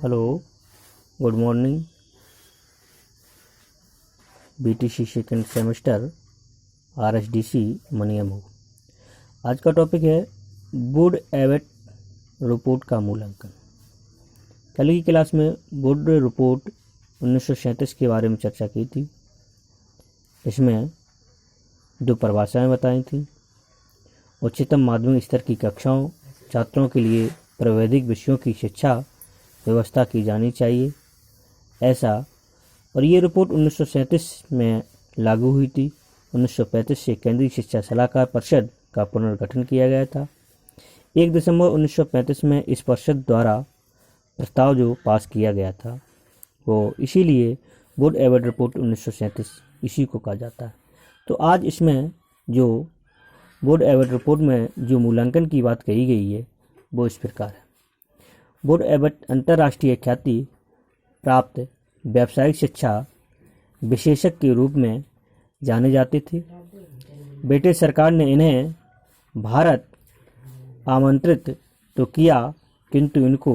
Hello, good morning. BTC second semester RSDC Maniyamau. आज का topic है वुड एबट रिपोर्ट का मूल्यांकन। कल की क्लास में वुड रिपोर्ट 1937 के बारे में चर्चा की थी। इसमें दो परिभाषाएं बताई थी। उच्चतम माध्यमिक स्तर की कक्षाओं छात्रों के लिए प्राविधिक विषयों की शिक्षा व्यवस्था की जानी चाहिए, ऐसा। और ये रिपोर्ट 1937 में लागू हुई थी। 1935 से केंद्रीय शिक्षा सलाहकार परिषद का पुनर्गठन किया गया था। 1 दिसंबर 1935 में इस परिषद द्वारा प्रस्ताव जो पास किया गया था वो इसीलिए वुड एबट रिपोर्ट 1937 इसी को कहा जाता है। तो आज इसमें जो वुड एबट रिपोर्ट में जो मूल्यांकन की बात कही गई है वो इस प्रकार है। वुड एबट अंतर्राष्ट्रीय ख्याति प्राप्त व्यावसायिक शिक्षा विशेषज्ञ के रूप में जाने जाते थे। ब्रिटिश सरकार ने इन्हें भारत आमंत्रित तो किया, किंतु इनको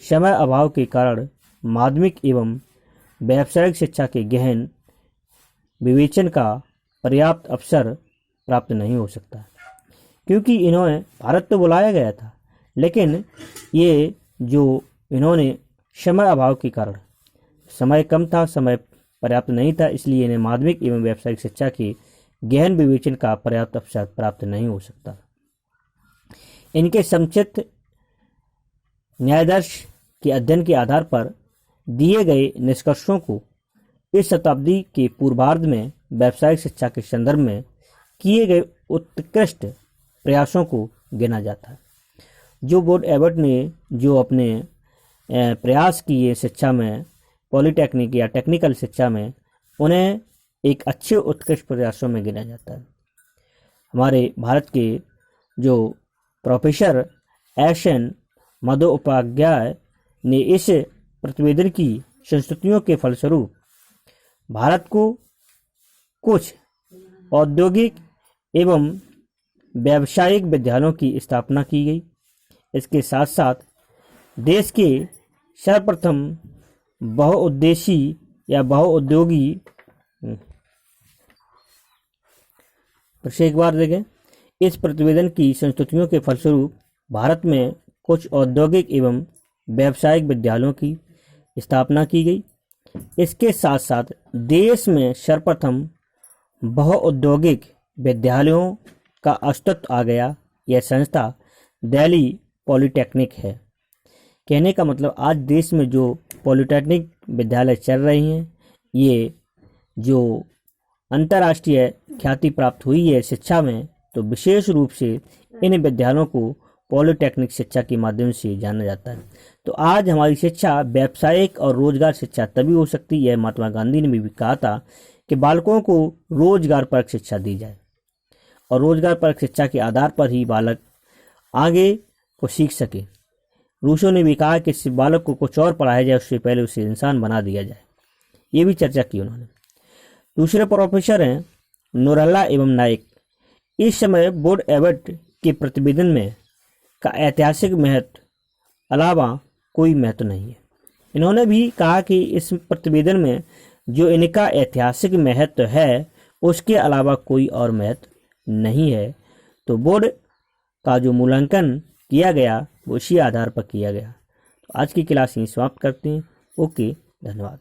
समय अभाव के कारण माध्यमिक एवं व्यावसायिक शिक्षा के गहन विवेचन का पर्याप्त अवसर प्राप्त नहीं हो सकता, क्योंकि इन्होंने भारत तो बुलाया गया था, लेकिन ये जो इन्होंने समय अभाव के कारण, समय कम था, समय पर्याप्त नहीं था, इसलिए इन्हें माध्यमिक एवं व्यावसायिक शिक्षा के गहन विवेचन का पर्याप्त अवसर प्राप्त नहीं हो सकता। इनके समुचित न्यायादर्श के अध्ययन के आधार पर दिए गए निष्कर्षों को इस शताब्दी के पूर्वार्ध में व्यावसायिक शिक्षा के संदर्भ में किए गए उत्कृष्ट प्रयासों को गिना जाता है। जो वुड एबट ने जो अपने प्रयास किए शिक्षा में, पॉलिटेक्निक या टेक्निकल शिक्षा में, उन्हें एक अच्छे उत्कृष्ट प्रयासों में गिना जाता है। हमारे भारत के जो प्रोफेसर एस.एन. मधोपाध्याय ने इस प्रतिवेदन की संस्तुतियों के फलस्वरूप भारत को कुछ औद्योगिक एवं व्यावसायिक विद्यालयों की स्थापना की गई। इसके साथ साथ देश के सर्वप्रथम बहुउद्देशीय या बहुउद्योगी एक बार देखें, इस प्रतिवेदन की संस्तुतियों के फलस्वरूप भारत में कुछ औद्योगिक एवं व्यावसायिक विद्यालयों की स्थापना की गई। इसके साथ साथ देश में सर्वप्रथम बहुउद्योगिक विद्यालयों का अस्तित्व आ गया। यह संस्था दिल्ली पॉलिटेक्निक है। कहने का मतलब आज देश में जो पॉलिटेक्निक विद्यालय चल रही हैं, ये जो अंतर्राष्ट्रीय ख्याति प्राप्त हुई है शिक्षा में, तो विशेष रूप से इन विद्यालयों को पॉलिटेक्निक शिक्षा के माध्यम से जाना जाता है। तो आज हमारी शिक्षा व्यावसायिक और रोजगार शिक्षा तभी हो सकती है। महात्मा गांधी ने भी कहा था कि बालकों को रोजगार परक शिक्षा दी जाए, और रोजगार परक शिक्षा के आधार पर ही बालक आगे को सीख सके। रूसो ने भी कहा कि इस बालक को कुछ और पढ़ाया जाए, उससे पहले उसे इंसान बना दिया जाए। ये भी चर्चा की उन्होंने। दूसरे प्रोफेसर हैं नूरुल्लाह एवं नाइक। इस समय वुड एबट के प्रतिवेदन में का ऐतिहासिक महत्व अलावा कोई महत्व नहीं है। इन्होंने भी कहा कि इस प्रतिवेदन में जो इनका ऐतिहासिक महत्व है उसके अलावा कोई और महत्व नहीं है। तो वुड का जो मूल्यांकन किया गया वो इसी आधार पर किया गया। तो आज की क्लास यहीं समाप्त करते हैं। ओके, धन्यवाद।